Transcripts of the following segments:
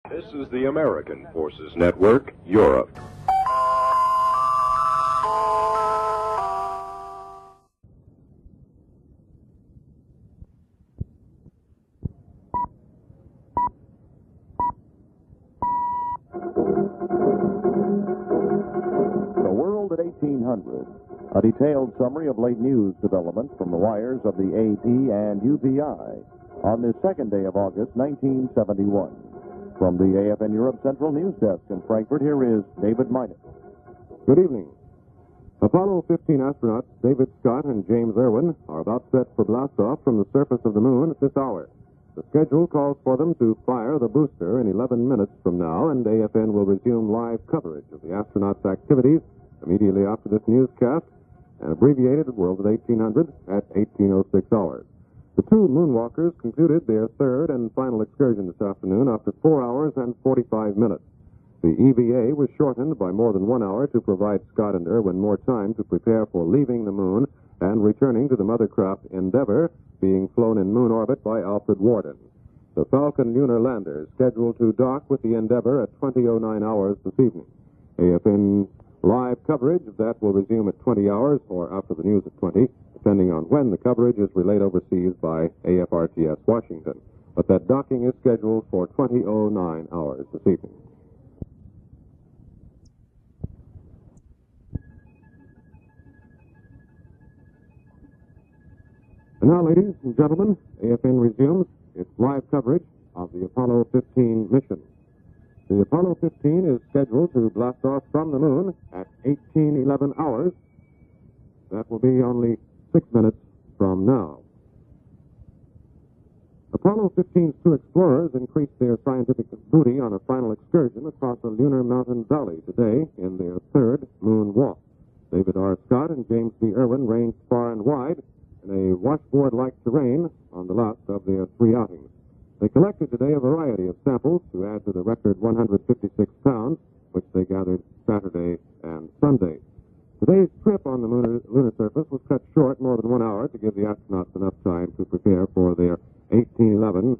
This is the American Forces Network, Europe. The World at 1800. A detailed summary of late news developments from the wires of the AP and UPI on this second day of August, 1971. From the AFN Europe Central News Desk in Frankfurt, here is David Minus. Good evening. Apollo 15 astronauts David Scott and James Irwin are about set for blastoff from the surface of the moon at this hour. The schedule calls for them to fire the booster in 11 minutes from now, and AFN will resume live coverage of the astronauts' activities immediately after this newscast, and abbreviated World at 1800 at 1806 hours. The two moonwalkers concluded their third and final excursion this afternoon after 4 hours and 45 minutes. The EVA was shortened by more than 1 hour to provide Scott and Irwin more time to prepare for leaving the moon and returning to the mother craft Endeavour, being flown in moon orbit by Alfred Worden. The Falcon lunar lander is scheduled to dock with the Endeavour at 20:09 hours this evening. AFN live coverage of that will resume at 20 hours or after the news at 20, depending on when the coverage is relayed overseas by AFRTS Washington. But that docking is scheduled for 20:09 hours this evening. And now, ladies and gentlemen, AFN resumes its live coverage of the Apollo 15 mission. The Apollo 15 is scheduled to blast off from the moon at 18:11 hours. That will be only 6 minutes from now. Apollo 15's two explorers increased their scientific booty on a final excursion across a lunar mountain valley today in their third moon walk. David R. Scott and James B. Irwin ranged far and wide in a washboard-like terrain on the last of their three outings. They collected today a variety of samples to add to the record 156 pounds, which they gathered Saturday and Sunday. Today's trip on the lunar surface was cut short more than 1 hour to give the astronauts enough time to prepare for their 1811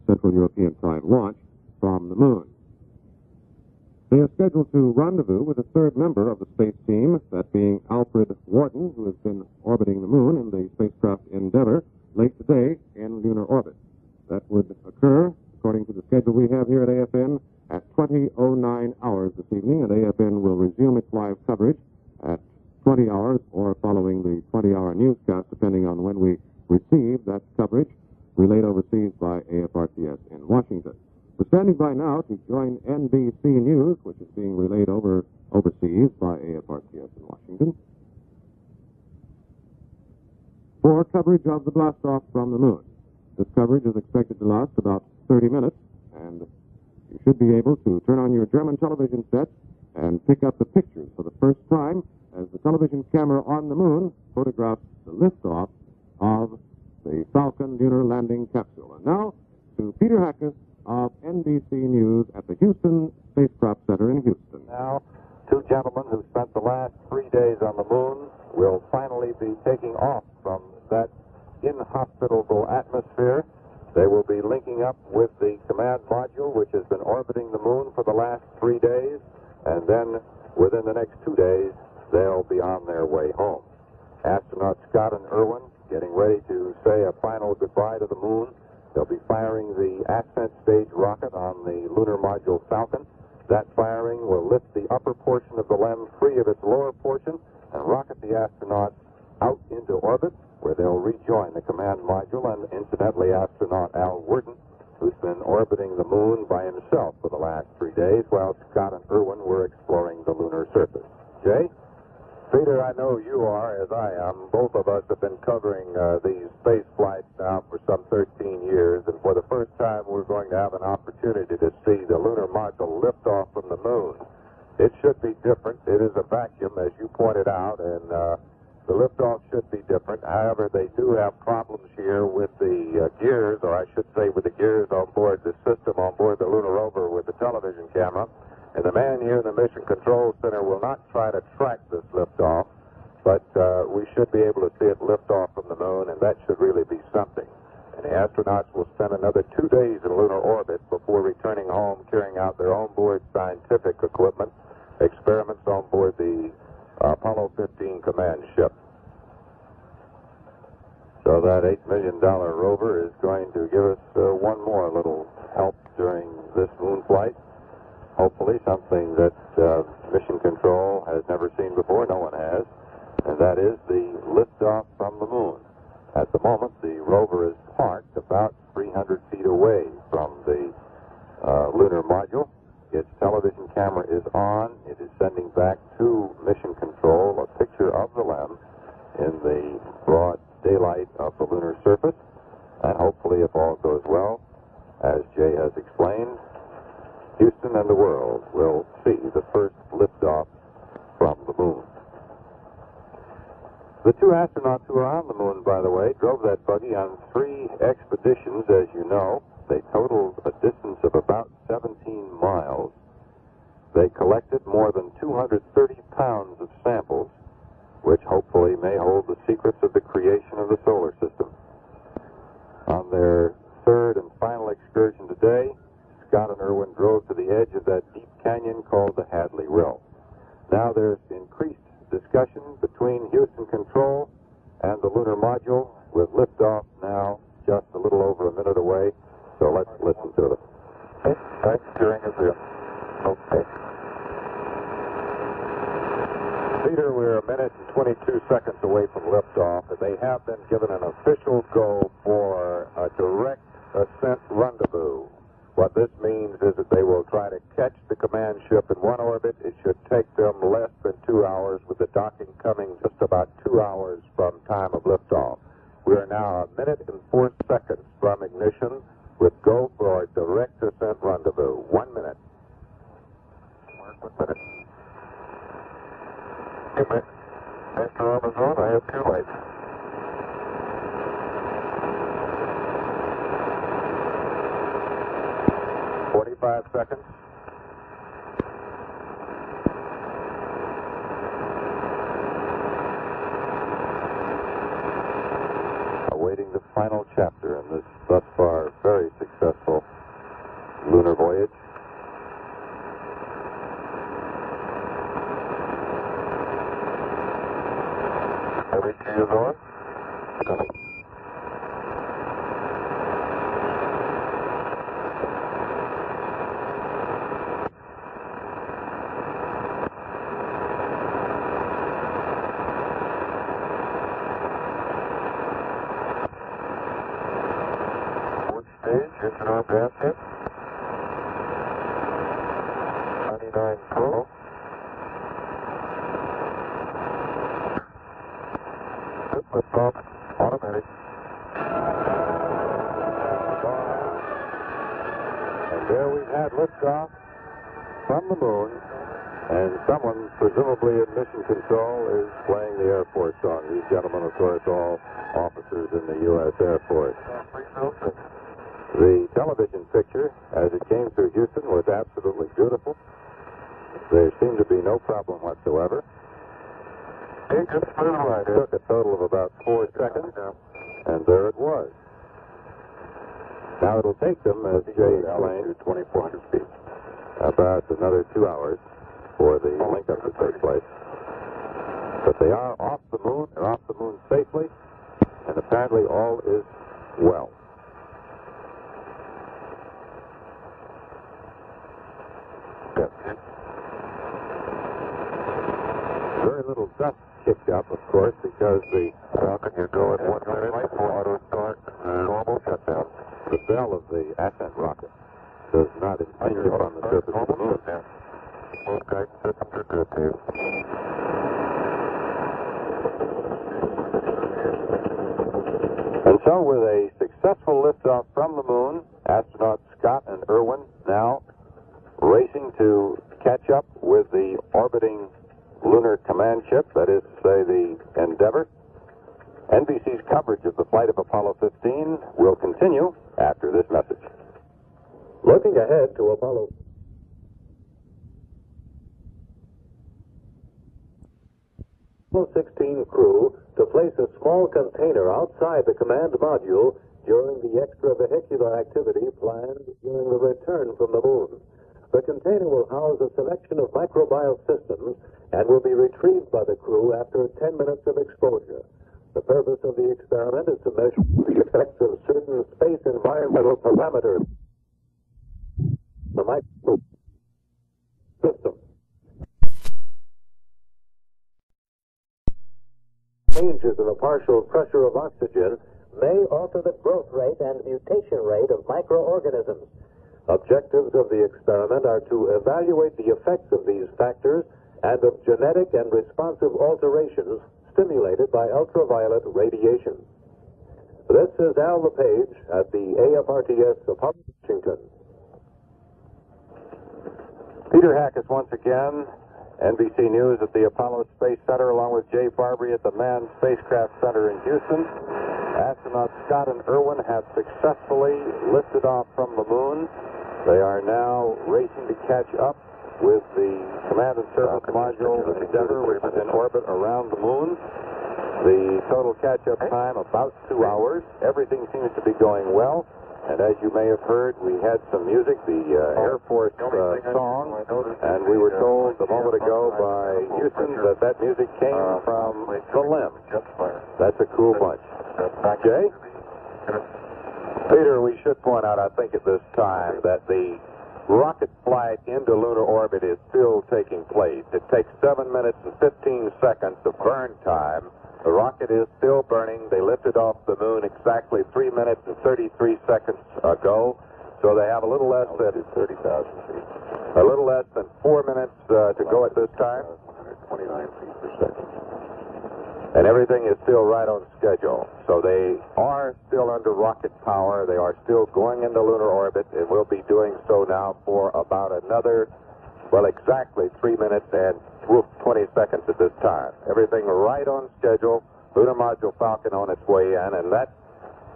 Central European Time launch from the moon. They are scheduled to rendezvous with a third member of the space team, that being Alfred Worden, who has been orbiting the moon in the spacecraft Endeavour, late today in lunar orbit. That would occur, according to the schedule we have here at AFN, at 20:09 hours this evening, and AFN will resume its live coverage at 20 hours or following the 20-hour newscast, depending on when we receive that coverage relayed overseas by AFRTS in Washington. We're standing by now to join NBC News, which is being relayed overseas by AFRTS in Washington, for coverage of the blastoff from the moon. This coverage is expected to last about 30 minutes, and you should be able to turn on your German television sets and pick up the pictures for the first time as the television camera on the moon photographs the liftoff of the Falcon lunar landing capsule. And now to Peter Hackess of NBC News at the Houston Spacecraft Center in Houston. Now, two gentlemen who spent the last 3 days on the moon will finally be taking off from that inhospitable atmosphere. They will be linking up with the command module, which has been orbiting the moon for the last 3 days, and then within the next 2 days, they'll be on their way home. Astronauts Scott and Irwin getting ready to say a final goodbye to the moon. They'll be firing the ascent stage rocket on the lunar module Falcon. That firing will lift the upper portion of the LEM free of its lower portion and rocket the astronauts out into orbit, where they'll rejoin the command module and, incidentally, astronaut Al Worden, who's been orbiting the moon by himself for the last 3 days, while Scott and Irwin were exploring the lunar surface. Jay? Peter, I know you are, as I am. Both of us have been covering these space flights now for some 13 years, and for the first time we're going to have an opportunity to see the lunar module lift off from the moon. It should be different. It is a vacuum, as you pointed out, and the liftoff should be different. However, they do have problems here with the gears, or I should say with the gears on board the system on board the lunar rover with the television camera. And the man here in the Mission Control Center will not try to track this liftoff, but we should be able to see it lift off from the moon, and that should really be something. And the astronauts will spend another 2 days in lunar orbit before returning home carrying trying out their onboard scientific equipment, experiments on board the Apollo 15 command ship. So that $8 million rover is going to give us one more little help during this moon flight. Hopefully something that Mission Control has never seen before, no one has, and that is the liftoff from the moon. At the moment, the rover is parked about 300 feet away from the lunar module. Its television camera is on. It is sending back to Mission Control a picture of the LEM in the broad daylight of the lunar surface. And hopefully, if all goes well, as Jay has explained, Houston and the world will see the first liftoff from the moon. The two astronauts who are on the moon, by the way, drove that buggy on 3 expeditions, as you know. They totaled a distance of about 17 miles. They collected more than 230 pounds of samples, which hopefully may hold the secrets of the creation of the solar system. On their third and final excursion today, Scott and Irwin drove to the edge of that deep canyon called the Hadley Rill. Now there's increased discussion between Houston Control and the lunar module, with liftoff now just a little over a minute away. So let's listen to them. Okay, right, steering is here. Okay. Peter, we're a minute and 22 seconds away from liftoff, and they have been given an official go for a direct ascent rendezvous. What this means is that they will try to catch the command ship in one orbit. It should take them less than 2 hours, with the docking coming just about 2 hours from time of liftoff. We are now a minute and 4 seconds from ignition, with go for a direct ascent rendezvous. 1 minute. 1 minute. 2 minutes. Master arm is on. I have 2 lights. 45 seconds. Awaiting the final chapter in this thus far very successful lunar voyage. Everything is on. Engine arm basket. 99 Pro. Liftoff, automatic. And there we've had liftoff from the moon, and someone, presumably in Mission Control, is playing the Air Force song. These gentlemen, of course, all officers in the U.S. Air Force. The television picture, as it came through Houston, was absolutely beautiful. There seemed to be no problem whatsoever. It took a total of about 4 seconds, and there it was. Now it'll take them, as Jay explained, 2,400 feet, about another 2 hours for the link-up to take place. But they are off the moon. They're off the moon safely, and apparently all is well. Very little dust kicked up, of course, because the Falcon, you go at 1 minute for auto start, normal shutdown. The bell of the AFN rocket does not impinge upon the surface of the moon. Both guidance systems are good, too. And so, with a successful liftoff from the moon, astronauts Scott and Irwin now racing to catch up with the orbiting lunar command ship, that is to say the Endeavour. NBC's coverage of the flight of Apollo 15 will continue after this message. Looking ahead to Apollo 16 crew to place a small container outside the command module during the extravehicular activity planned during the return from the moon. The container will house a selection of microbial systems and will be retrieved by the crew after 10 minutes of exposure. The purpose of the experiment is to measure the effects of certain space environmental parameters. The micro system. Changes in the partial pressure of oxygen may alter the growth rate and mutation rate of microorganisms. Objectives of the experiment are to evaluate the effects of these factors and of genetic and responsive alterations stimulated by ultraviolet radiation. This is Al LePage at the AFRTS of Washington. Peter Hackess once again, NBC News at the Apollo Space Center, along with Jay Barbree at the Manned Spacecraft Center in Houston. Astronauts Scott and Irwin have successfully lifted off from the moon. They are now racing to catch up with the Command and Service Module Endeavour, which is in orbit around the moon. The total catch-up time, about 2 hours. Everything seems to be going well. And as you may have heard, we had some music, the Air Force song, and we were told a moment ago by Houston that that music came from the LEM. That's a cool bunch. Jay? Peter, we should point out, I think at this time, that the rocket flight into lunar orbit is still taking place. It takes 7 minutes and 15 seconds of burn time. The rocket is still burning. They lifted off the moon exactly 3 minutes and 33 seconds ago. So they have a little less than 30,000 feet. A little less than 4 minutes to go at this time. 29 feet per second. And everything is still right on schedule. So they are still under rocket power. They are still going into lunar orbit and will be doing so now for about another, well, exactly 3 minutes and 20 seconds at this time. Everything right on schedule. Lunar Module Falcon on its way in, and that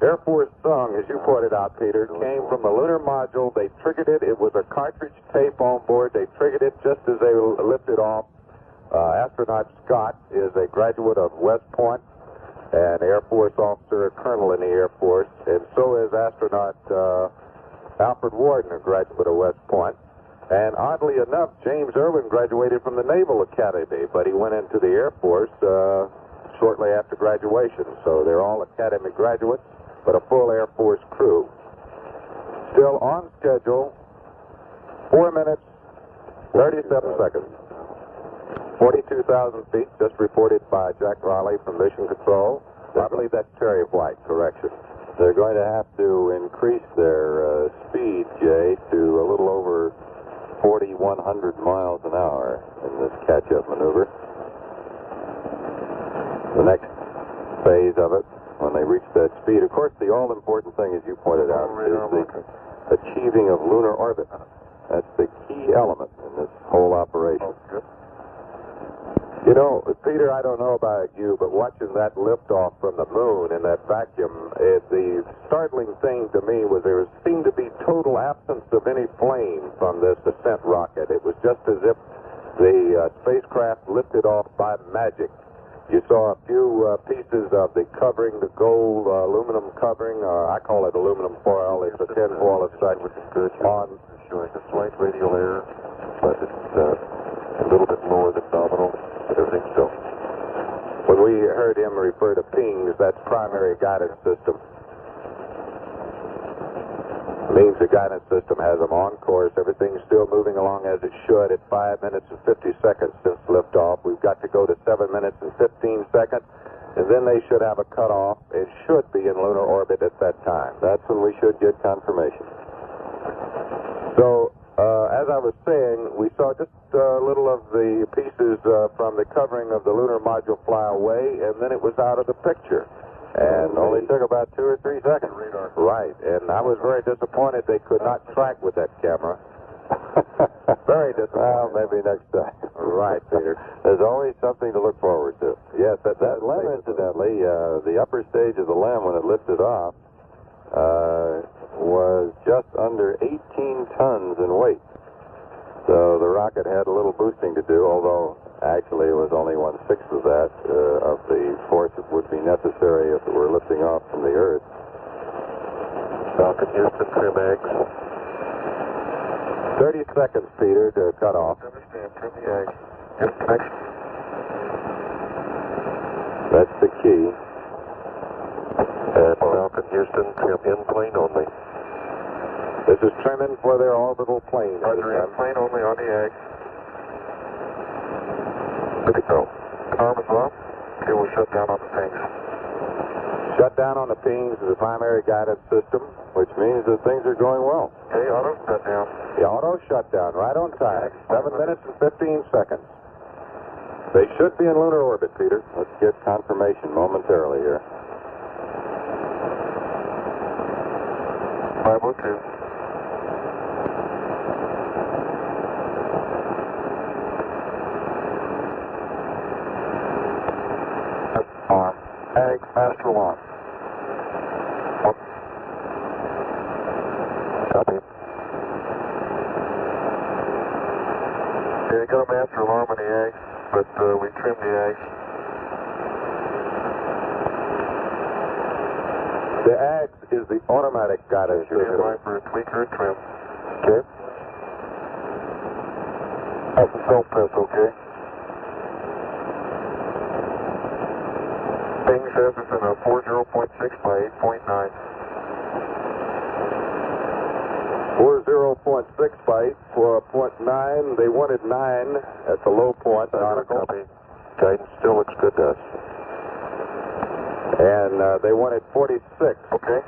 Air Force song, as you pointed out, Peter, came from the lunar module. They triggered it. It was a cartridge tape on board. They triggered it just as they lifted off. Astronaut Scott is a graduate of West Point, an Air Force officer, a colonel in the Air Force, and so is astronaut Alfred Warden, a graduate of West Point. And oddly enough, James Irwin graduated from the Naval Academy, but he went into the Air Force shortly after graduation. So they're all Academy graduates, but a full Air Force crew. Still on schedule, 4 minutes, 37 seconds. 42,000 feet, just reported by Jack Raleigh from Mission Control. I believe that's Terry White, correction. They're going to have to increase their speed, Jay, to a little over 4,100 miles an hour in this catch-up maneuver. The next phase of it, when they reach that speed, of course, the all-important thing, as you pointed out, is the achieving of lunar orbit. That's the key element in this whole operation. You know, Peter, I don't know about you, but watching that liftoff from the moon in that vacuum, the startling thing to me was there seemed to be total absence of any flame from this ascent rocket. It was just as if the spacecraft lifted off by magic. You saw a few pieces of the covering, the gold aluminum covering, I call it aluminum foil. It's a tin foil of such. Which is good. On showing a slight radial error, but it's a little bit lower than nominal. But everything's still. When we heard him refer to pings, that's primary guidance system. It means the guidance system has them on course. Everything's still moving along as it should at 5 minutes and 50 seconds since liftoff. We've got to go to 7 minutes and 15 seconds, and then they should have a cutoff. It should be in lunar orbit at that time. That's when we should get confirmation. So, as I was saying, we saw just a little of the pieces from the covering of the lunar module fly away, and then it was out of the picture. And only took about 2 or 3 seconds. Right, and I was very disappointed they could not track with that camera. Very disappointed. Well, maybe next time. Right, Peter. There's always something to look forward to. Yes, that LEM, incidentally, the upper stage of the LEM when it lifted off, was just under 18 tons in weight. So the rocket had a little boosting to do, although actually it was only 1/6 of that, of the force that would be necessary if it were lifting off from the Earth. Falcon Houston, trim eggs. 30 seconds, Peter, to cut off. Understand. Trim the egg. Just connection. That's the key. And Falcon Houston, trim in plane only. This is trimming for their orbital plane. Roger, in plane only on the egg. Good to go. Arm is off. Okay, we'll shut down on the pings. Shut down on the pings is the primary guidance system, which means that things are going well. Okay, auto shut down. The auto shutdown, right on time. 7 minutes and 15 seconds. They should be in lunar orbit, Peter. Let's get confirmation momentarily here. 502. Arm. Ag, master launch. Copy. Okay, you got a master alarm on the egg, but we trimmed the egg. The AGS is the automatic guidance Stand system. by for a tweaker trim. Okay. That's the self-test, okay? Ping says it's in a 40.6 by 8.9. 40.6 by 8.9. They wanted 9 at the low point. Copy. Guidance still looks good to us. And they wanted 46. Okay.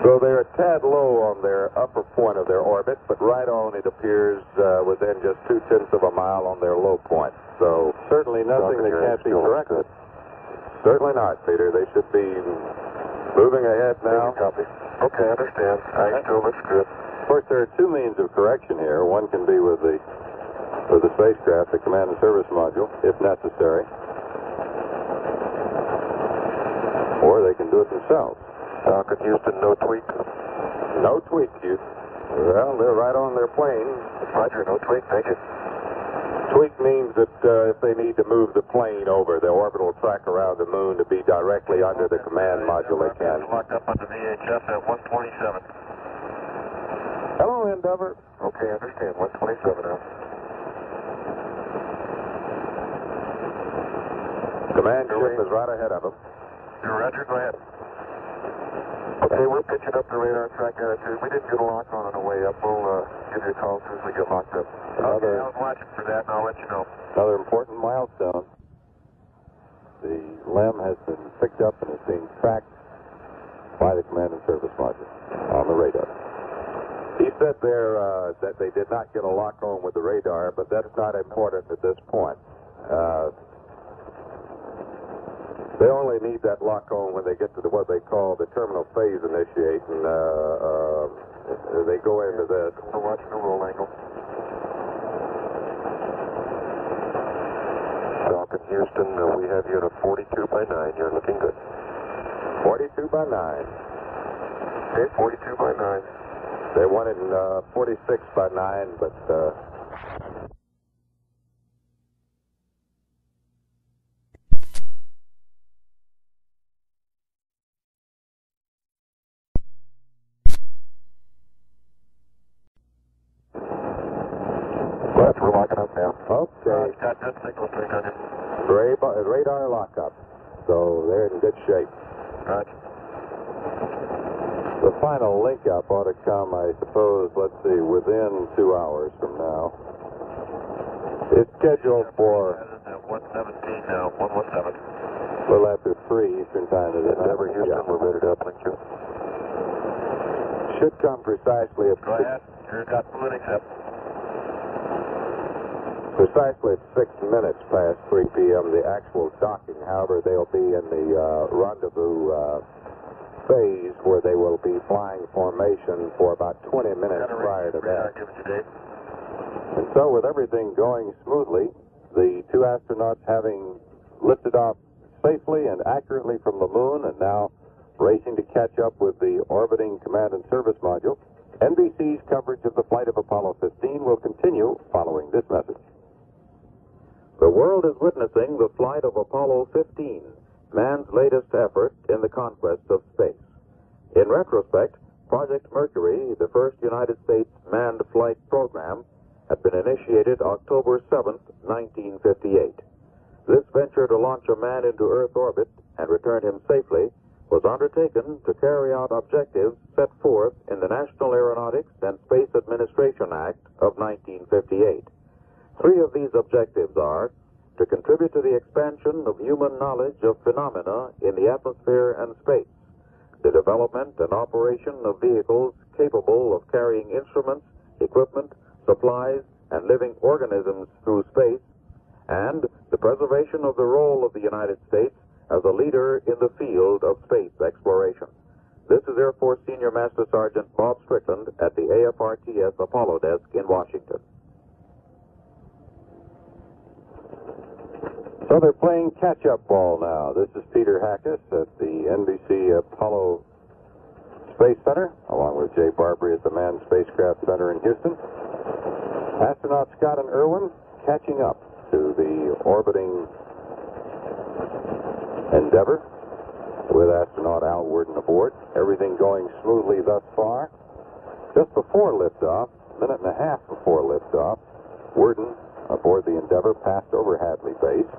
So they're a tad low on their upper point of their orbit, but right on, it appears, within just 0.2 of a mile on their low point. So certainly nothing that can't be corrected. Certainly not, Peter. They should be moving ahead now. Copy. Okay, I understand. I still looks good. Of course, there are two means of correction here. One can be with the spacecraft, the command and service module, if necessary. Or they can do it themselves. Falcon Houston, no tweak. No tweak, Houston. Well, they're right on their plane. Roger, no tweak, thank you. Tweak means that if they need to move the plane over the orbital track around the moon to be directly under the command module, they can. Locked up on the VHF at 127. Hello, Endeavor. Okay, I understand. 127 now. Command ship is right ahead of them. Roger, go ahead. Okay, we're pitching up the radar track attitude. We didn't get a lock on the way up. We'll give you a call as soon as we get locked up. Okay, I was watching for that, and I'll let you know. Another important milestone. The LEM has been picked up and is being tracked by the command and service module on the radar. He said there that they did not get a lock on with the radar, but that's not important at this point. They only need that lock on when they get to what they call the terminal phase initiate, and they go into this. We're watching the roll angle. Falcon Houston, we have you at a 42 by 9. You're looking good. 42 by 9. Okay, 42 by 9. They wanted 46 by 9, but... We're locking up now. Okay. Got good signal strength on it. Radar lockup. So they're in good shape. Roger. The final link up ought to come, I suppose, let's see, within 2 hours from now. It's scheduled for... 117 now, 117. A little after 3 Eastern Time today. Endeavor Houston, we're ready to uplink you. Should come precisely at... Go ahead. You've got fluid accept. Precisely at 6 minutes past 3 p.m., the actual docking. However, they'll be in the rendezvous phase where they will be flying formation for about 20 minutes prior to that. And so, with everything going smoothly, the two astronauts having lifted off safely and accurately from the moon and now racing to catch up with the orbiting command and service module, NBC's coverage of the flight of Apollo 15 will continue following this message. The world is witnessing the flight of Apollo 15, man's latest effort in the conquest of space. In retrospect, Project Mercury, the first United States manned flight program, had been initiated October 7, 1958. This venture to launch a man into Earth orbit and return him safely was undertaken to carry out objectives set forth in the National Aeronautics and Space Administration Act of 1958. Three of these objectives are to contribute to the expansion of human knowledge of phenomena in the atmosphere and space, the development and operation of vehicles capable of carrying instruments, equipment, supplies, and living organisms through space, and the preservation of the role of the United States as a leader in the field of space exploration. This is Air Force Senior Master Sergeant Bob Strickland at the AFRTS Apollo Desk in Washington. So they're playing catch-up ball now. This is Peter Hackess at the NBC Apollo Space Center, along with Jay Barbree at the Manned Spacecraft Center in Houston. Astronauts Scott and Irwin catching up to the orbiting Endeavour with astronaut Al Worden aboard. Everything going smoothly thus far. Just before liftoff, a minute and a half before liftoff, Worden aboard the Endeavour passed over Hadley Base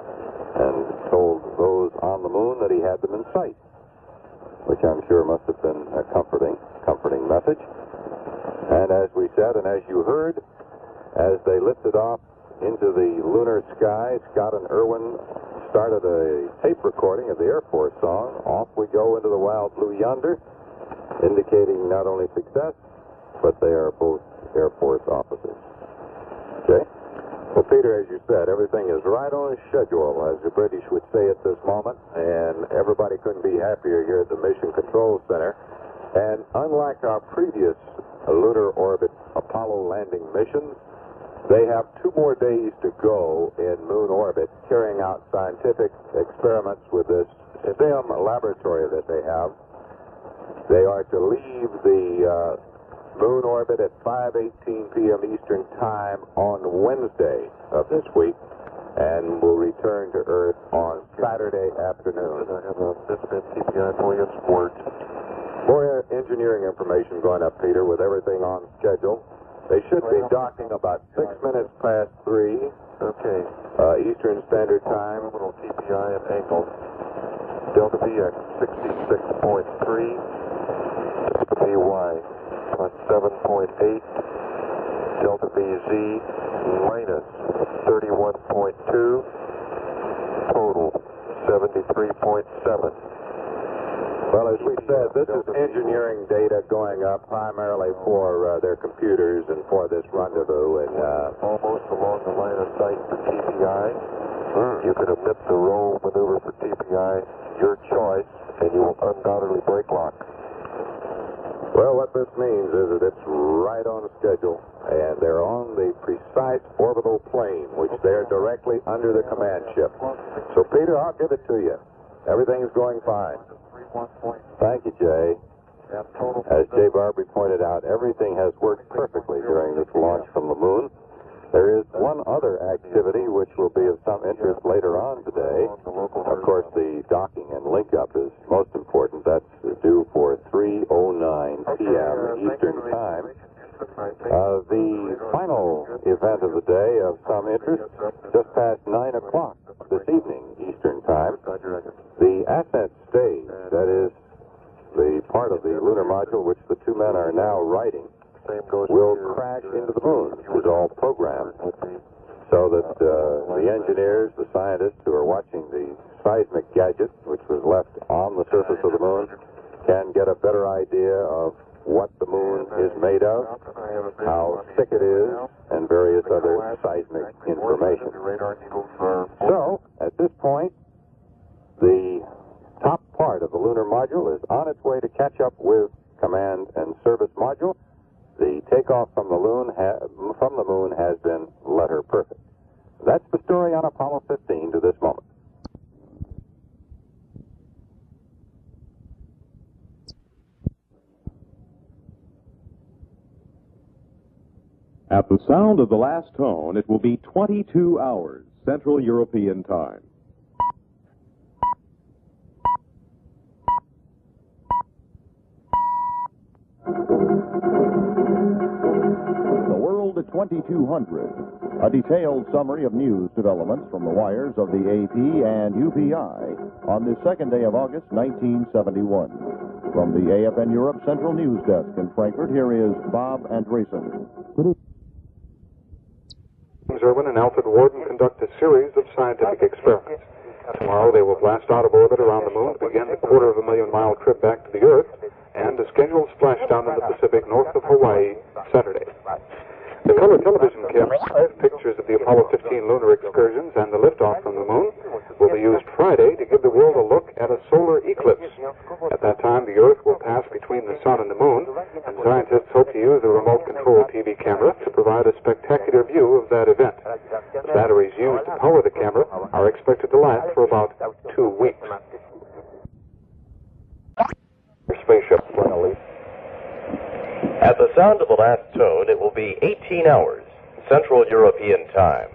and told those on the moon that he had them in sight, which I'm sure must have been a comforting message. And as we said, and as you heard, as they lifted off into the lunar sky, Scott and Irwin started a tape recording of the Air Force song, Off We Go Into the Wild Blue Yonder, indicating not only success, but they are both Air Force officers. Okay? Well, Peter, as you said, everything is right on schedule, as the British would say at this moment, and everybody couldn't be happier here at the Mission Control Center. And unlike our previous lunar orbit Apollo landing missions, they have 2 more days to go in moon orbit, carrying out scientific experiments with this STEM laboratory that they have. They are to leave the moon orbit at 5:18 p.m. Eastern Time on Wednesday of this week, and will return to Earth on Saturday afternoon. I have a distant TPI for you, sport. More engineering information going up, Peter, with everything on schedule. They should be docking about 6 minutes past 3. Okay. Eastern Standard Time. Little TPI at Engle. Delta V at 66.3. Delta VY at 7.8. Delta VZ minus 31.2. Total 73.7. Well, as we said, this is engineering data going up primarily for their computers and for this rendezvous. And almost along the line of sight for TPI. You can omit the roll maneuver for TPI, your choice, and you will undoubtedly break lock. Well, what this means is that it's right on schedule, and they're on the precise orbital plane, which they're directly under the command ship. So, Peter, I'll give it to you. Everything's going fine. Thank you, Jay. As Jay Barbree pointed out, everything has worked perfectly during this launch from the moon. There is one other activity which will be of some interest later on today. Of course, the docking and link-up is most important. That's due for 3:09 p.m. Eastern Time. The final event of the day of some interest, just past 9 o'clock this evening Eastern Time, the ascent stage, that is the part of the lunar module which the 2 men are now riding, will crash into the moon. It was all programmed so that the engineers, the scientists who are watching the seismic gadget, which was left on the surface of the moon, can get a better idea of what the moon is made of, how thick it is, and various other seismic information. So, at this point, the top part of the lunar module is on its way to catch up with command and service module. The takeoff from the moon has been letter perfect. That's the story on Apollo 15 to this moment. At the sound of the last tone, it will be 22 hours, Central European Time. at 2200. A detailed summary of news developments from the wires of the AP and UPI on the second day of August, 1971. From the AFN Europe Central News Desk in Frankfurt, here is Bob Andresen. James Irwin and Alfred Worden conduct a series of scientific experiments. Tomorrow they will blast out of orbit around the moon to begin the 250,000-mile trip back to the Earth and a scheduled splashdown in the Pacific north of Hawaii Saturday. The color television cameras, pictures of the Apollo 15 lunar excursions and the liftoff from the moon will be used Friday to give the world a look at a solar eclipse. At that time, the Earth will pass between the sun and the moon, and scientists hope to use a remote-controlled TV camera to provide a spectacular view of that event. The batteries used to power the camera are expected to last for about 2 weeks. Spaceship finally. At the sound of the last tone, it will be 18 hours, Central European Time.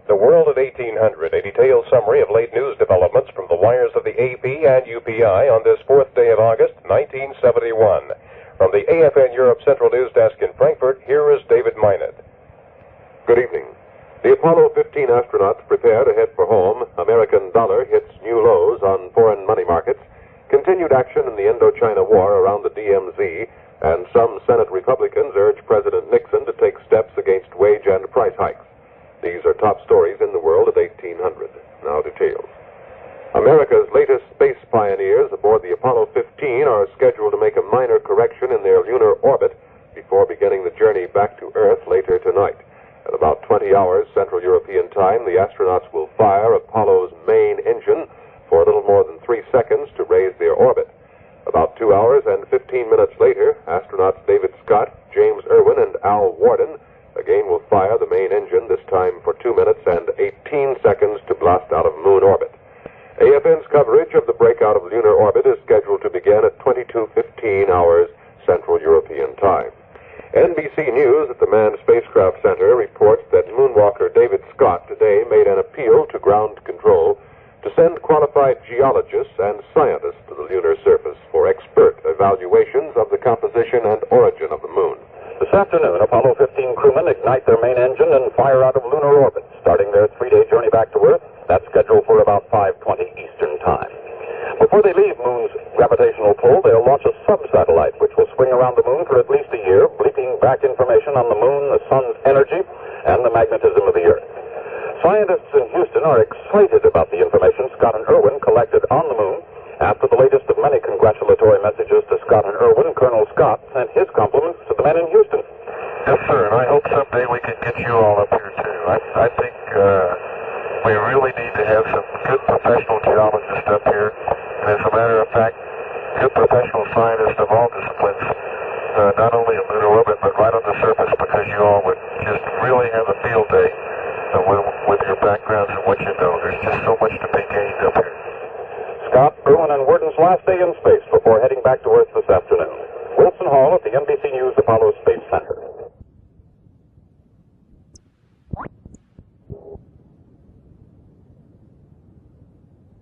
The World at 1800, a detailed summary of late news developments from the wires of the AP and UPI on this 4th day of August, 1971. From the AFN Europe Central News Desk in Frankfurt, here is David Minot. Good evening. The Apollo 15 astronauts prepare to head for home. American dollar hits new lows on foreign money markets. Continued action in the Indochina War around the DMZ, and some Senate Republicans urge President Nixon to take steps against wage and price hikes. These are top stories in the world at 1800. Now details. America's latest space pioneers aboard the Apollo 15 are scheduled to make a minor correction in their lunar orbit before beginning the journey back to Earth later tonight. At about 20 hours Central European Time, the astronauts will fire Apollo's main engine for a little more than 3 seconds to raise their orbit. About 2 hours and 15 minutes later, astronauts David Scott, James Irwin, and Al Worden again will fire the main engine, this time for 2 minutes and 18 seconds to blast out of moon orbit. AFN's coverage of the breakout of lunar orbit is scheduled to begin at 22:15 hours Central European Time. NBC News at the Manned Spacecraft Center reports that moonwalker David Scott today made an appeal to ground control to send qualified geologists and scientists to the lunar surface for expert evaluations of the composition and origin of the moon. This afternoon, Apollo 15 crewmen ignite their main engine and fire out of lunar orbit, starting their 3-day journey back to Earth. That's scheduled for about 5:20 Eastern Time. Before they leave Moon's gravitational pull, they'll launch a sub-satellite, which will swing around the Moon for at least a year, bleeping back information on the Moon, the Sun's energy, and the magnetism of the Earth. Scientists in Houston are excited about the information Scott and Irwin collected on the Moon. After the latest of many congratulatory messages to Scott and Irwin, Colonel Scott sent his compliments to the men in Houston. Yes, sir, and I hope someday we can get you all up here, too. I think we really need to have some good professional geologists up here. And as a matter of fact, good professional scientists of all disciplines, not only in lunar orbit, but right on the surface, because you all would just really have a field day with your backgrounds and what you know. There's just so much to be gained up here. Scott, Irwin, and Worden's last day in space before heading back to Earth this afternoon. Wilson Hall at the NBC News Apollo Space Center.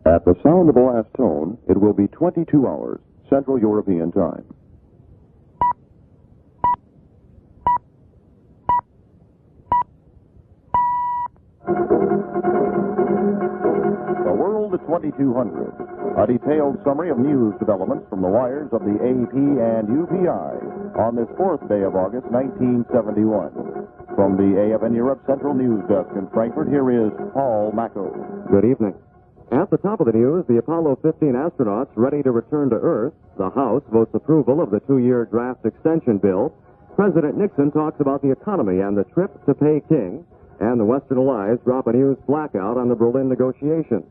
At the sound of the last tone, it will be 22 hours, Central European Time. The World at 2200. A detailed summary of news developments from the wires of the AP and UPI on this 4th day of August, 1971. From the AFN Europe Central News Desk in Frankfurt, here is Paul Macco. Good evening. At the top of the news, the Apollo 15 astronauts ready to return to Earth. The House votes approval of the 2-year draft extension bill. President Nixon talks about the economy and the trip to Peking. And the Western Allies drop a news blackout on the Berlin negotiations.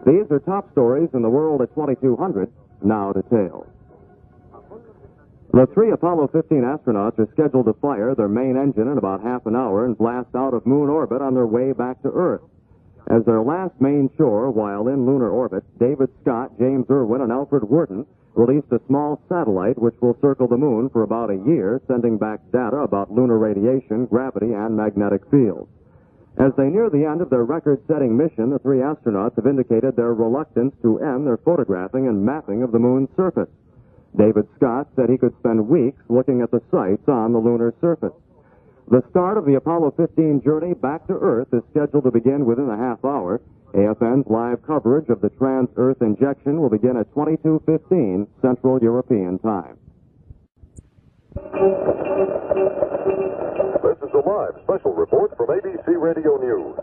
These are top stories in the World at 2200. Now details. The 3 Apollo 15 astronauts are scheduled to fire their main engine in about half an hour and blast out of moon orbit on their way back to Earth. As their last main chore while in lunar orbit, David Scott, James Irwin, and Alfred Worden released a small satellite which will circle the moon for about a year, sending back data about lunar radiation, gravity, and magnetic fields. As they near the end of their record-setting mission, the three astronauts have indicated their reluctance to end their photographing and mapping of the moon's surface. David Scott said he could spend weeks looking at the sights on the lunar surface. The start of the Apollo 15 journey back to Earth is scheduled to begin within a half hour. AFN's live coverage of the Transearth Injection will begin at 22:15 Central European Time. This is a live special report from ABC Radio News.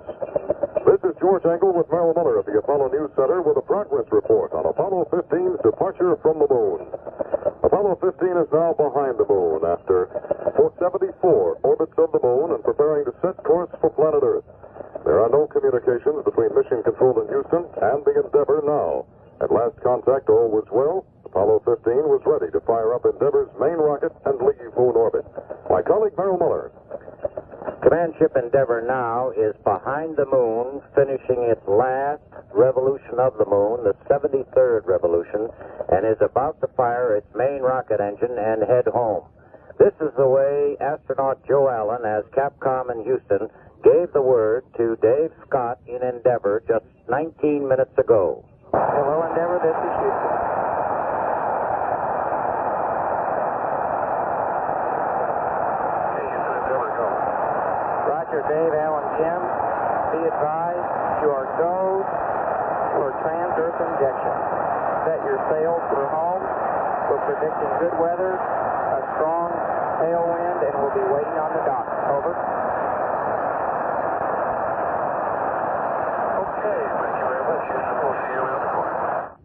This is George Engle with Merrill Mueller at the Apollo News Center with a progress report on Apollo 15's departure from the moon. Apollo 15 is now behind the moon after 474 orbits of the moon and preparing to set course for planet Earth. There are no communications between Mission Control in Houston and the Endeavour now. At last contact, all was well. Apollo 15 was ready to fire up Endeavour's main rocket and leave moon orbit. My colleague Merrill Mueller. Command ship Endeavour now is behind the moon, finishing its last revolution of the moon, the 73rd revolution, and is about to fire its main rocket engine and head home. This is the way astronaut Joe Allen, as Capcom in Houston, gave the word to Dave Scott in Endeavour just 19 minutes ago. Hello, Endeavour, this is Houston. Roger, Dave, Alan, Jim. Be advised, you are go for Transearth Injection. Set your sails for home. We're predicting good weather, a strong tailwind, and we'll be waiting on the dock. Over. Okay, thank you very much, Houston. We'll see you in the corner.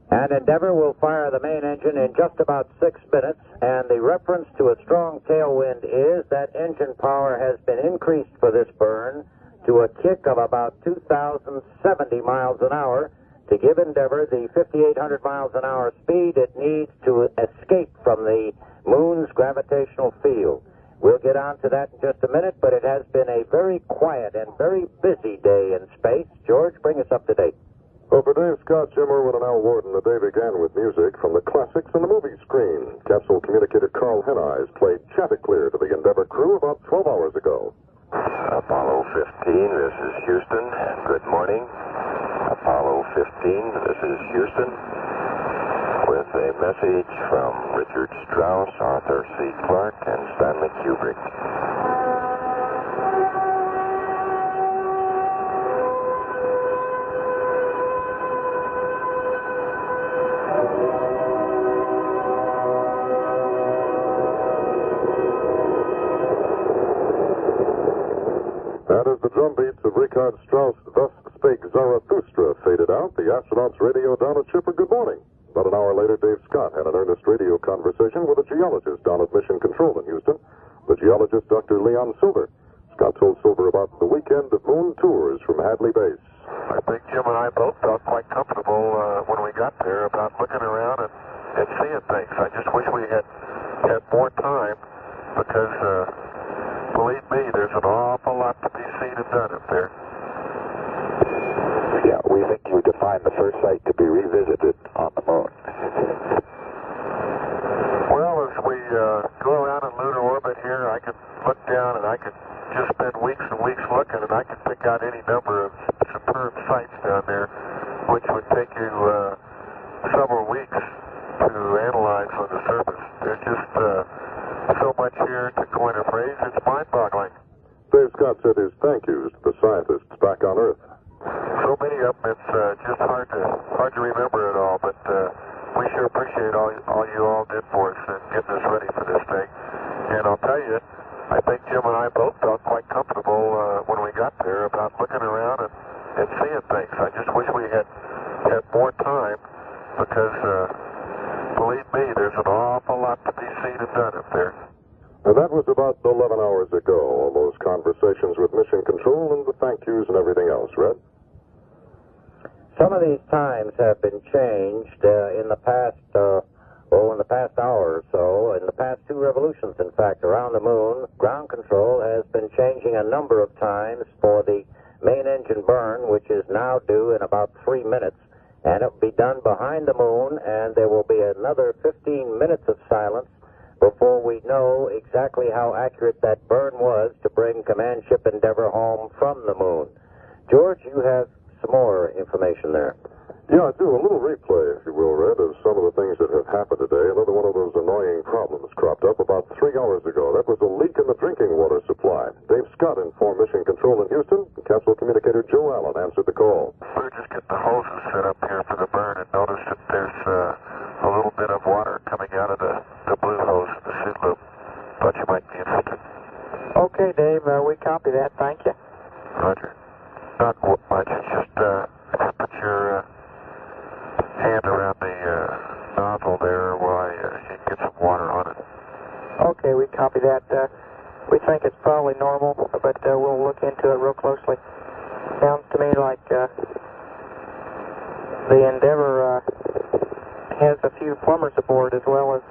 And Endeavour will fire the main engine in just about 6 minutes, and the reference to a strong tailwind is that engine power has been increased for this burn to a kick of about 2,070 miles an hour to give Endeavour the 5,800 miles an hour speed it needs to escape from the moon's gravitational field. We'll get on to that in just a minute, but it has been a very quiet and very busy day in space. George, bring us up to date. Well, for Dave Scott, Jim Irwin, and Al Warden, the day began with music from the classics and the movie screen. Capsule communicator Carl Heneyes played Chanticleer to the Endeavour crew about 12 hours ago. Apollo 15, this is Houston. Good morning. Apollo 15, this is Houston. With a message from Richard Strauss, Arthur C. Clarke, and Stanley Kubrick. As the drum beats of Richard Strauss' Thus Spake Zarathustra faded out, the astronauts radioed down at Chipper good morning. About an hour later, Dave Scott had an earnest radio conversation with a geologist down at Mission Control in Houston, the geologist Dr. Leon Silver. Scott told Silver about the weekend of moon tours from Hadley Base. I think Jim and I both felt quite comfortable when we got there about looking around and seeing things. I just wish we had more time because, believe me, there's an awful lot to be seen and done up there. Yeah, we think you defined the first site to be revisited on the moon. Well, as we go around in lunar orbit here, I can look down and I can just spend weeks and weeks looking, and I can pick out any number of superb sites down there, which would take you several weeks to analyze on the surface. There's just so much here to coin a phrase, it's mind-boggling. Dave Scott said his thank yous to the scientists back on Earth. So many of them, it's just hard to remember it all, but we sure appreciate all you all did for us and getting us ready for this thing. And I'll tell you, I think Jim and I both felt quite comfortable when we got there about looking around and seeing things. I just wish we had more time because, believe me, there's an awful lot to be seen and done up there. And that was about 11 hours ago, all those conversations with Mission Control and the thank yous and everything else, Red? Some of these times have been changed in the past hour or so. In the past 2 revolutions, in fact, around the moon, ground control has been changing a number of times for the main engine burn, which is now due in about 3 minutes. And it will be done behind the moon, and there will be another 15 minutes of silence before we know exactly how accurate that burn was to bring Command Ship Endeavour home from the moon. George, you have some more information there. Yeah, I do. A little replay, if you will, Red, of some of the things that have happened today. Another one of those annoying problems cropped up about 3 hours ago. That was a leak in the drinking water supply. Dave Scott informed Mission Control in Houston. Capsule communicator Joe Allen answered the call. We're just getting the hoses set up here for the burn and noticed that there's a little bit of water coming out of the blue hose in the suit loop. Thought you might be interested. Okay, Dave, we copy that. Thank you. Roger. Not much. It's just put your hand around the nozzle there while you can get some water on it. Okay, we copy that. We think it's probably normal, but we'll look into it real closely. Sounds to me like the Endeavour has a few plumbers aboard as well as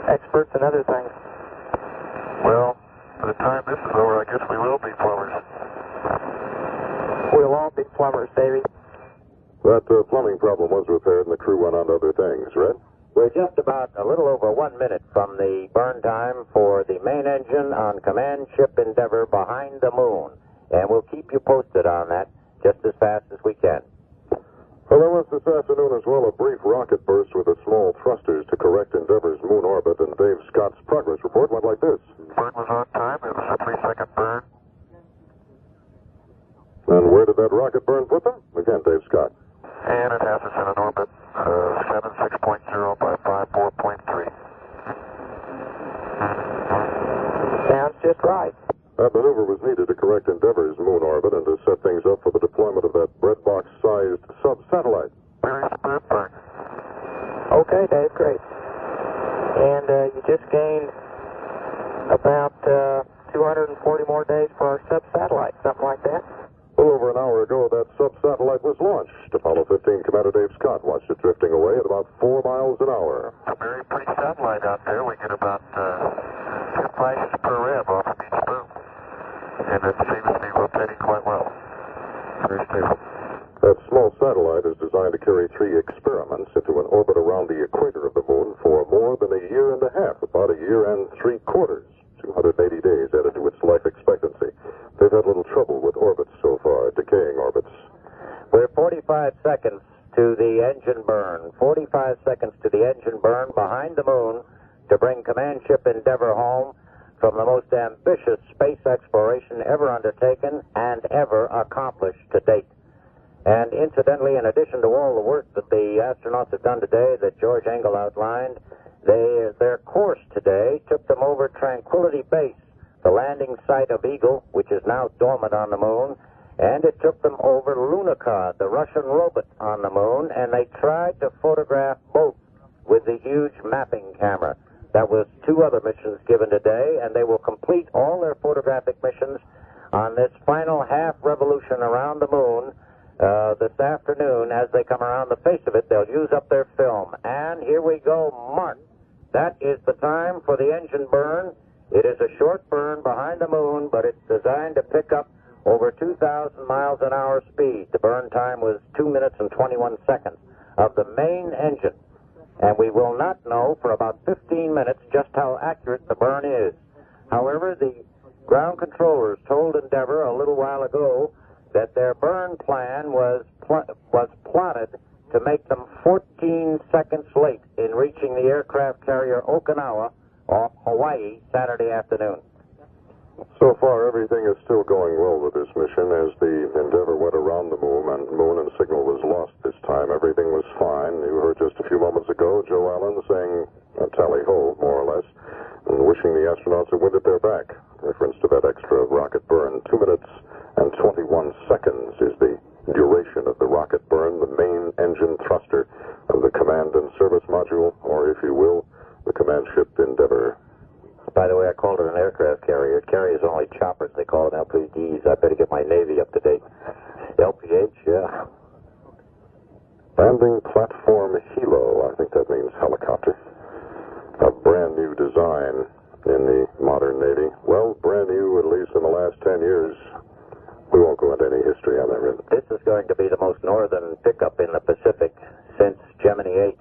experts and other things. Well, by the time this is over, I guess we will be plumbers. We'll all be plumbers, Davey. That plumbing problem was repaired and the crew went on to other things, Red? We're just about a little over 1 minute from the burn time for the main engine on Command Ship Endeavour behind the moon. And we'll keep you posted on that just as fast as we can. Well, there was this afternoon as well a brief rocket burst with the small thrusters to correct Endeavour's moon orbit, and Dave Scott's progress report went like this. Burn was on time. It was a 3-second burn. And where did that rocket burn put them? Again, Dave Scott. And it has us in an orbit 76.0 by 54.3. Sounds just right. That maneuver was needed to correct Endeavour's moon orbit and to set things up for the deployment of that breadbox-sized sub-satellite. Very smooth burn. Okay, Dave, great. And you just gained about 240 more days for our sub-satellite, something like that? A little over an hour ago, that sub-satellite was launched. Apollo 15 Commander Dave Scott watched it drifting away at about 4 miles an hour. A very pretty satellite out there. We get about 2 flashes per rev off of each boom. And it seems to be rotating quite well. Very stable. That small satellite is designed to carry 3 experiments into an orbit around the equator of the moon for more than a year and a half, about a year and 3/4. 280 days added to its life expectancy. They've had little trouble with orbits so far, decaying orbits. We're 45 seconds to the engine burn. 45 seconds to the engine burn behind the moon to bring Command Ship Endeavour home from the most ambitious space exploration ever undertaken and ever accomplished to date. And incidentally, in addition to all the work that the astronauts have done today that George Engle outlined, their course today took them over Tranquility Base, the landing site of Engle, which is now dormant on the moon, and it took them over Lunar, the Russian robot on the moon, and they tried to photograph both with the huge mapping camera. That was 2 other missions given today, and they will complete all their photographic missions on this final half revolution around the moon this afternoon. As they come around the face of it, they'll use up their film. And here we go, Mark. That is the time for the engine burn. It is a short burn behind the moon, but it's designed to pick up over 2,000 miles an hour speed. The burn time was 2 minutes and 21 seconds of the main engine. And we will not know for about 15 minutes just how accurate the burn is. However, the ground controllers told Endeavour a little while ago that their burn plan was plotted to make them 14 seconds late in reaching the aircraft carrier Okinawa off Hawaii Saturday afternoon. So far, everything is still going well with this mission. As the Endeavour went around the moon and signal was lost this time, everything was fine. You heard just a few moments ago Joe Allen saying tally-ho, more or less, and wishing the astronauts a wind at their back. Reference to that extra rocket burn. 2 minutes and 21 seconds is the duration of the rocket burn, the main engine thruster of the command and service module, or if you will, the Command Ship Endeavour. By the way, I called it an aircraft carrier. It carries only choppers. They call them LPDs. I better get my Navy up to date. LPH, yeah. Landing platform Hilo, I think that means helicopter. A brand new design in the modern Navy. Well, brand new at least in the last 10 years. We won't go into any history on that, really. This is going to be the most northern pickup in the Pacific since Gemini 8,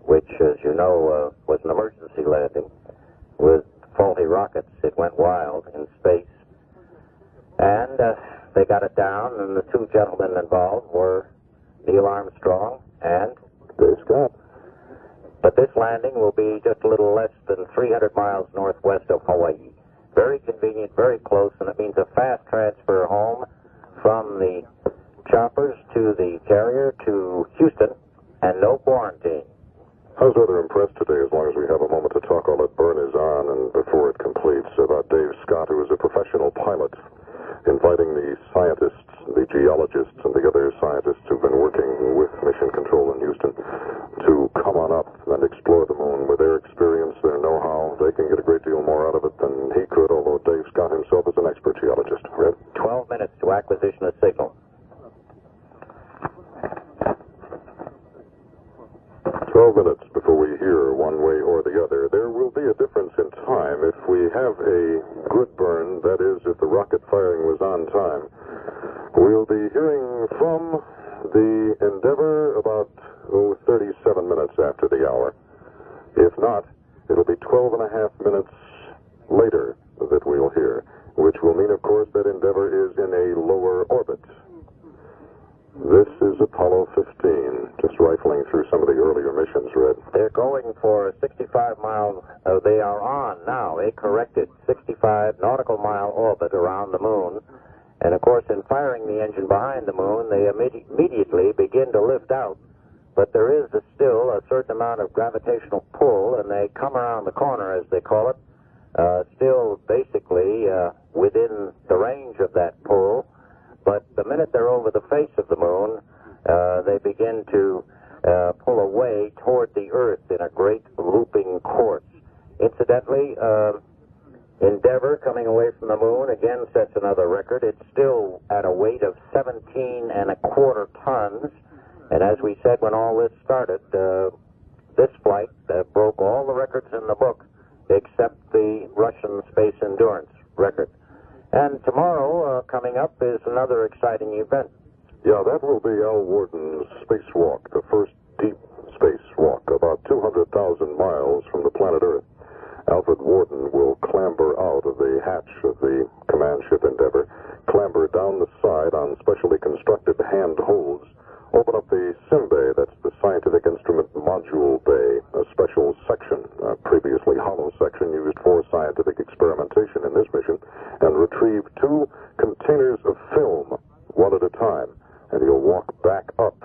which, as you know, was an emergency landing. faulty rockets. It went wild in space. And they got it down, and the two gentlemen involved were Neil Armstrong and Dave Scott. But this landing will be just a little less than 300 miles northwest of Hawaii. Very convenient, very close, and it means a fast transfer home from the choppers to the carrier to Houston, and no quarantine. I was rather impressed today, as long as we have a moment to talk while that burn is on and before it completes, about Dave Scott, who is a professional pilot, inviting the scientists, the geologists, and the other scientists who've been working with Mission Control in Houston to come on up and explore the moon. With their experience, their know-how, they can get a great deal more out of it than he could, although Dave Scott himself is an expert geologist. Red? 12 minutes to acquisition of signal. 12 minutes before we hear one way or the other. There will be a difference in time if we have a good burn, that is, if the rocket firing was on time. We'll be hearing from the Endeavor about 37 minutes after the hour. If not, it'll be 12 and a half minutes later that we'll hear, which will mean, of course, that Endeavor is in a lower orbit. This is Apollo 15, just rifling through some of the earlier missions, Red. They're going for a 65 mile, they are on now a corrected 65 nautical mile orbit around the moon. And of course, in firing the engine behind the moon, they immediately begin to lift out. But there is still a certain amount of gravitational pull, and they come around the corner, as they call it, still basically within the range of that pull. But the minute they're over the face of the moon, they begin to pull away toward the Earth in a great looping course. Incidentally, Endeavor, coming away from the moon, again sets another record. It's still at a weight of 17.25 tons. And as we said when all this started, this flight broke all the records in the book except the Russian Space Endurance record. And tomorrow, coming up, is another exciting event. Yeah, that will be Al Worden's spacewalk, the first deep spacewalk, about 200,000 miles from the planet Earth. Alfred Worden will clamber out of the hatch of the command ship Endeavor, clamber down the side on specially constructed hand holds, open up the sim bay, that's the scientific instrument module bay, a special section, a previously hollow section used for scientific experimentation in this mission, and retrieve 2 containers of film, one at a time. And he'll walk back up,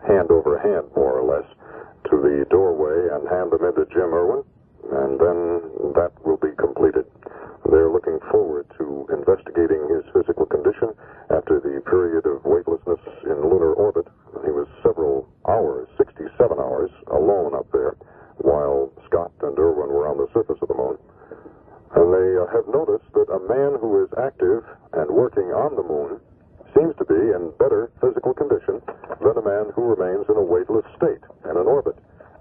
hand over hand, more or less, to the doorway and hand them into Jim Irwin, and then that will be completed. They're looking forward to investigating his physical condition after the period of weightlessness in lunar orbit. He was several hours, 67 hours, alone up there, while Scott and Irwin were on the surface of the moon. And they have noticed that a man who is active and working on the moon seems to be in better physical condition than a man who remains in a weightless state in an orbit.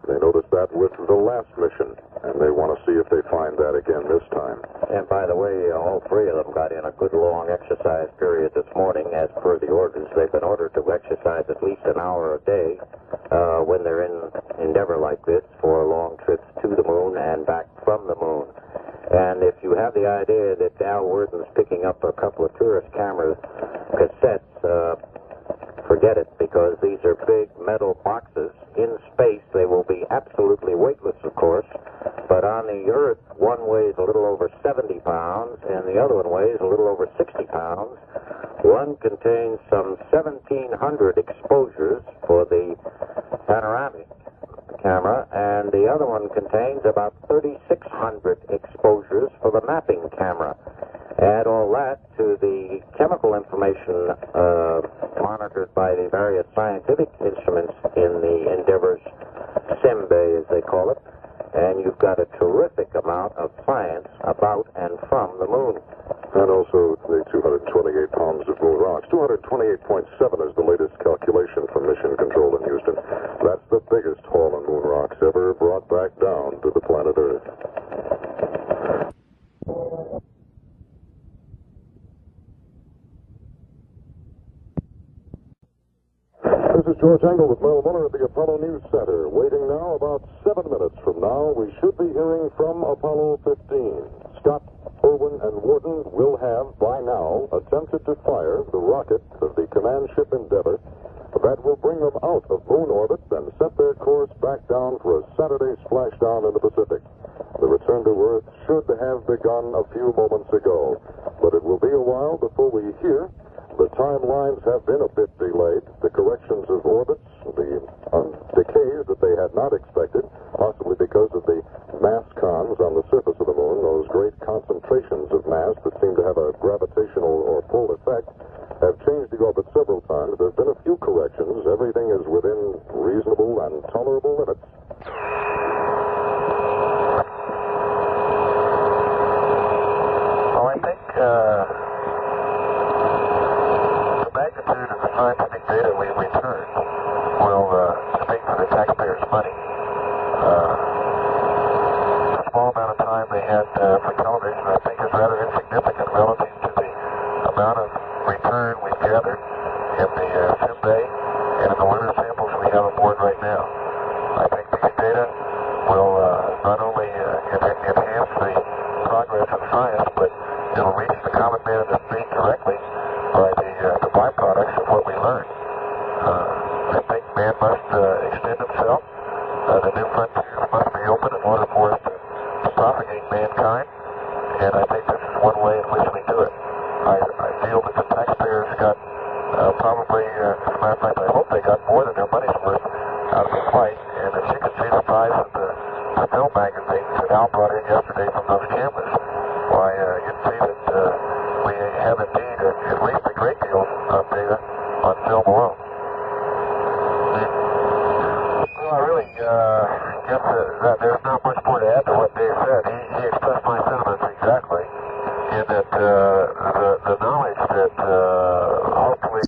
They noticed that with the last mission, and they want to see if they find that again this time. And by the way, all 3 of them got in a good long exercise period this morning. As per the orders, they've been ordered to exercise at least an hour a day when they're in Endeavor like this for long trips to the moon and back from the moon. And if you have the idea that Al Worden's picking up a couple of tourist camera cassettes, forget it, because these are big metal boxes. In space, they will be absolutely weightless, of course, but on the Earth, one weighs a little over 70 pounds, and the other one weighs a little over 60 pounds. One contains some 1,700 exposures for the panoramic camera, and the other one contains about 3,600 exposures for the mapping camera. Add all that to the chemical information monitored by the various scientific instruments in the Endeavor's sim bay, as they call it, and you've got a terrific amount of science about and from the moon. And also the 228 pounds of moon rocks. 228.7 is the latest calculation from Mission Control in Houston. That's the biggest haul of moon rocks ever brought back down to the planet Earth. This is George Engle with Merrill Mueller at the Apollo News Center. Waiting now, about 7 minutes from now, we should be hearing from Apollo 15. will have, by now, attempted to fire the rocket of the command ship Endeavor that will bring them out of moon orbit and set their course back down for a Saturday splashdown in the Pacific. The return to Earth should have begun a few moments ago, but it will be a while before we hear. The timelines have been a bit delayed. The corrections of orbits, the decays that they had not expected, possibly because of the mass cons on the surface of the moon, those great concentrations of mass that seem to have a gravitational or pull effect, have changed the orbit several times. There have been a few corrections. Everything is within reasonable and tolerable limits. Well, I think the magnitude of the scientific data we return will speak for the taxpayers' money. The small amount of time they had for television, I think, is rather insignificant relative to the amount of return we've gathered in the sim bay and in the lunar samples we have aboard right now. I think these data will not only enhance the progress of science, but it'll reach the common man in the street directly by the byproducts of what we learned. I think man must extend himself. The new frontiers must be open in order for us to propagate mankind, and I think this is one way in which we do it. I feel that the taxpayers got probably, as a matter of fact, I hope they got more than their money's worth out of the flight, and if you could see the size of the film magazines that Al brought in yesterday from those cameras, why, you'd see that we have indeed at least a great deal of data on film alone. Well, I really guess that there's not much more to add to what Dave said. He expressed my sentiments exactly, in that the knowledge that hopefully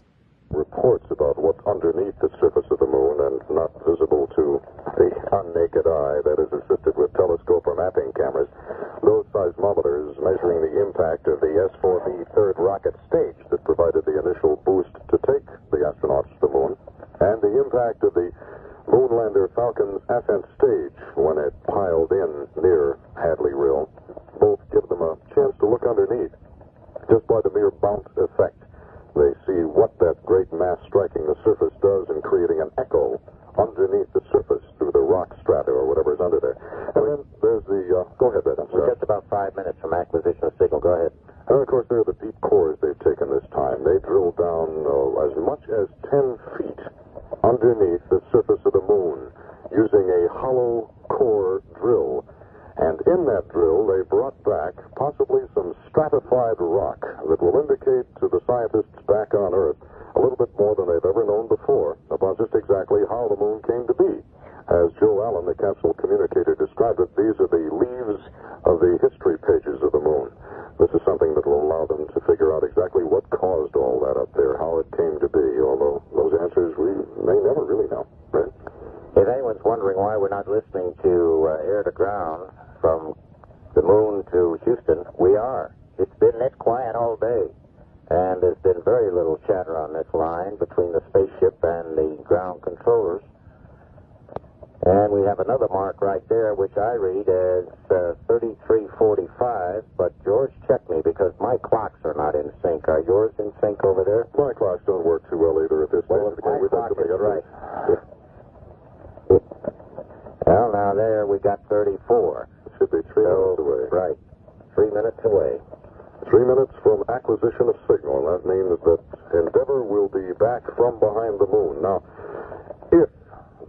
reports about what's underneath the surface of the moon and not visible to the unnaked eye, that is assisted with telescope or mapping cameras. Those seismometers measuring the impact of the S-4B third rocket stage that provided the initial boost to take the astronauts to the moon, and the impact of the Moonlander Falcon's ascent stage when it piled in near Hadley Rill, both give them a chance to look underneath. Just by the mere bounce effect, they see what that great mass striking the surface does in creating an echo underneath the surface through the rock strata or whatever is under there. And then there's the... go ahead, Ed. We're just about 5 minutes from acquisition of signal. Go ahead. And, of course, there are the deep cores they've taken this time. They drilled down as much as 10 feet underneath the surface of the moon using a hollow core drill. And in that drill, they brought back possibly some stratified rock that will indicate to the scientists back on Earth a little bit more than they've ever known before about just exactly how the moon came to be. As Joe Allen, the capsule communicator, described it, these are the leaves of the history pages of the moon. This is something that will allow them to figure out exactly what caused all that up there, how it came to be, although those answers we may never really know. Right? If anyone's wondering why we're not listening to air to ground from the moon to Houston, we are. It's been this quiet all day, and there's been very little chatter on this line between the spaceship and the ground controllers. And we have another mark right there, which I read as 3345, but George, check me, because my clocks are not in sync. Are yours in sync over there? My clocks don't work too well either at this stage. Well, my clock is right. Well, now there we got 34. Should be 3 minutes away. Right. 3 minutes away. 3 minutes from acquisition of signal, and that means that Endeavor will be back from behind the moon. Now, if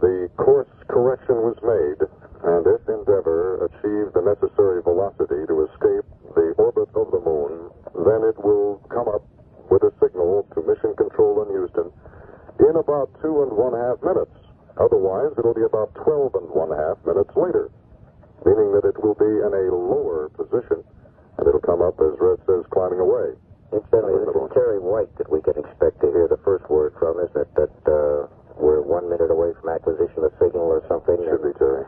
the course correction was made, and if Endeavor achieved the necessary velocity to escape the orbit of the moon, then it will come up with a signal to Mission Control in Houston in about 2.5 minutes. Otherwise, it'll be about 12.5 minutes later, meaning that it will be in a lower position, and it'll come up, as Red says, climbing away. Incidentally, this is Terry White that we can expect to hear the first word from, isn't it? That we're 1 minute away from acquisition of signal or something. Should be, Terry.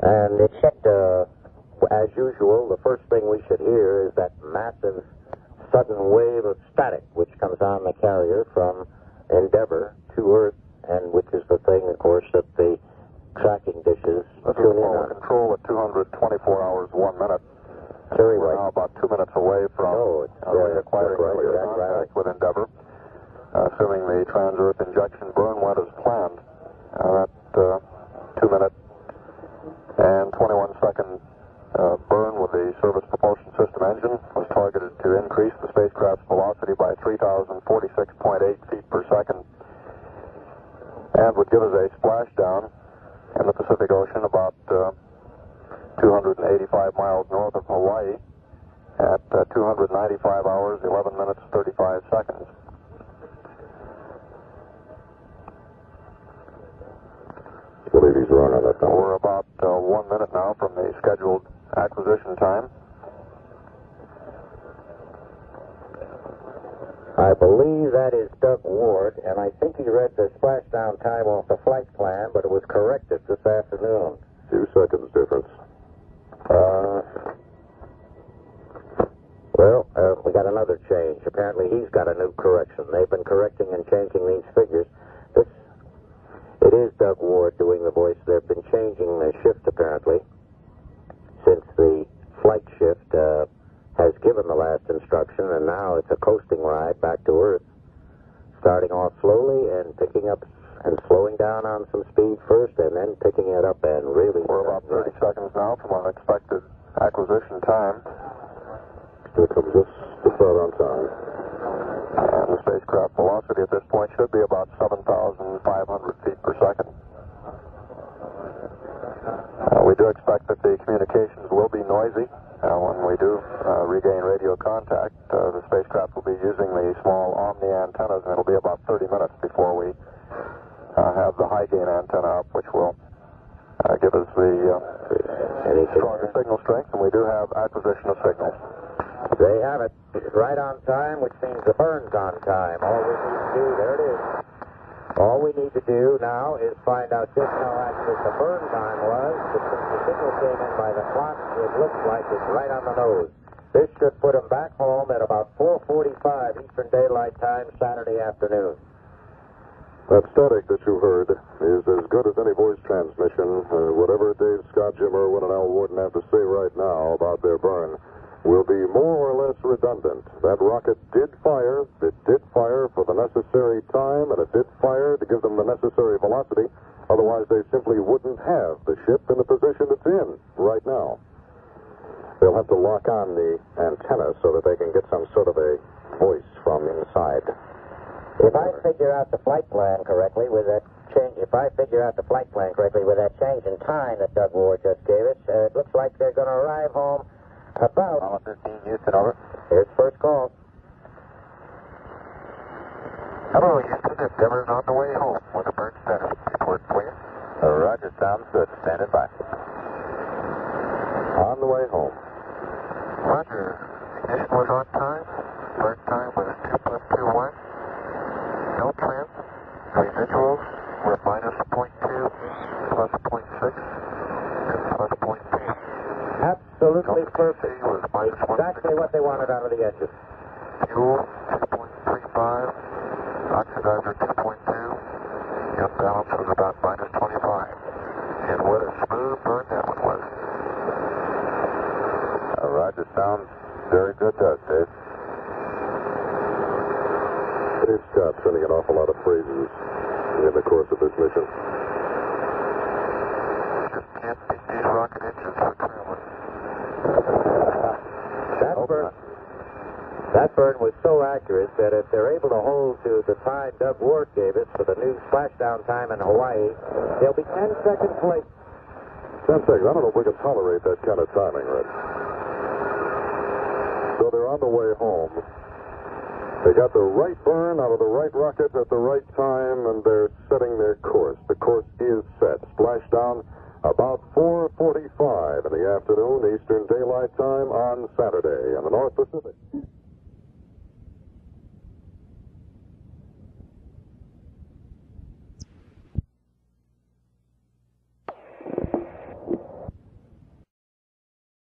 And except, as usual, the first thing we should hear is that massive sudden wave of static which comes on the carrier from Endeavor to Earth, and which is the thing, of course, that the tracking dishes tune in follow on. control at 224 hours, 1 minute. Very We're right. now about 2 minutes away from reacquiring radio contact with Endeavor, assuming the Transearth Injection burn went as planned. That 2 minute and 21 second burn with the service propulsion system engine was targeted to increase the spacecraft's velocity by 3,046.8 feet per second and would give us a splashdown in the Pacific Ocean about 285 miles north of Hawaii at 295 hours, 11 minutes, 35 seconds. I believe he's wrong on that. We're about 1 minute now from the scheduled acquisition time. I believe that is Doug Ward, and I think he read the splashdown time off the flight plan, but it was corrected this afternoon. 2 seconds difference. We got another change. Apparently he's got a new correction. They've been correcting and changing these figures. It is Doug Ward doing the voice. They've been changing the shift, apparently, since the flight shift has given the last instruction, and now it's a coasting ride back to Earth, starting off slowly and picking up and slowing down on some speed first, and then picking it up and really... We're about 30 seconds now from our expected acquisition time. Here comes this about on time. And the spacecraft velocity at this point should be about 7,500 feet per second. We do expect that the communications will be noisy. When we do regain radio contact, the spacecraft will be using the small Omni antennas, and it'll be about 30 minutes before we have the high gain antenna up, which will give us the stronger signal strength, and we do have acquisition of signals. They have it right on time, which means the burn's on time. All we need to do, there it is. All we need to do now is find out just how accurate the burn time was, but since the signal came in by the clock, it looks like it's right on the nose. This should put them back home at about 4:45 Eastern Daylight Time, Saturday afternoon. That static that you heard is as good as any voice transmission. Whatever Dave Scott, Jim Irwin, and Al Warden have to say right now about their burn will be more or less redundant. That rocket did fire. It did fire for the necessary time, and it did fire to give them the necessary velocity. Otherwise, they simply wouldn't have the ship in the position it's in right now. They'll have to lock on the antenna so that they can get some sort of a voice from inside. If I figure out the flight plan correctly with that change, change in time that Doug Ward just gave us, it looks like they're going to arrive home about... 15, Houston, over. Here's first call. Hello, Houston. Endeavor's on the way home with a burn status report for you. Roger, sounds good. Standing by. On the way home. Roger. Ignition was on time. Burn time was 2.21. No trim. Residuals were minus 0.2, plus 0.6, and plus 0.2. Absolutely perfect. Was minus Exactly what they wanted out of the engine. Fuel 2.35. Oxidizer 2.2. Imbalance was about minus 25. And what a smooth burn that one was. Roger, sounds very good to us, Dave. Dave Scott sending an awful lot of praises in the course of this mission. Just can't beat these rocket engines for traveling. That burn was so accurate that if they're able to hold to the time Doug Ward gave us for the new splashdown time in Hawaii, they'll be 10 seconds late. 10 seconds. I don't know if we can tolerate that kind of timing, Red. So they're on the way home. They got the right burn out of the right rocket at the right time, and they're setting their course. The course is set. Splashdown about 4:45 in the afternoon, Eastern Daylight Time on Saturday.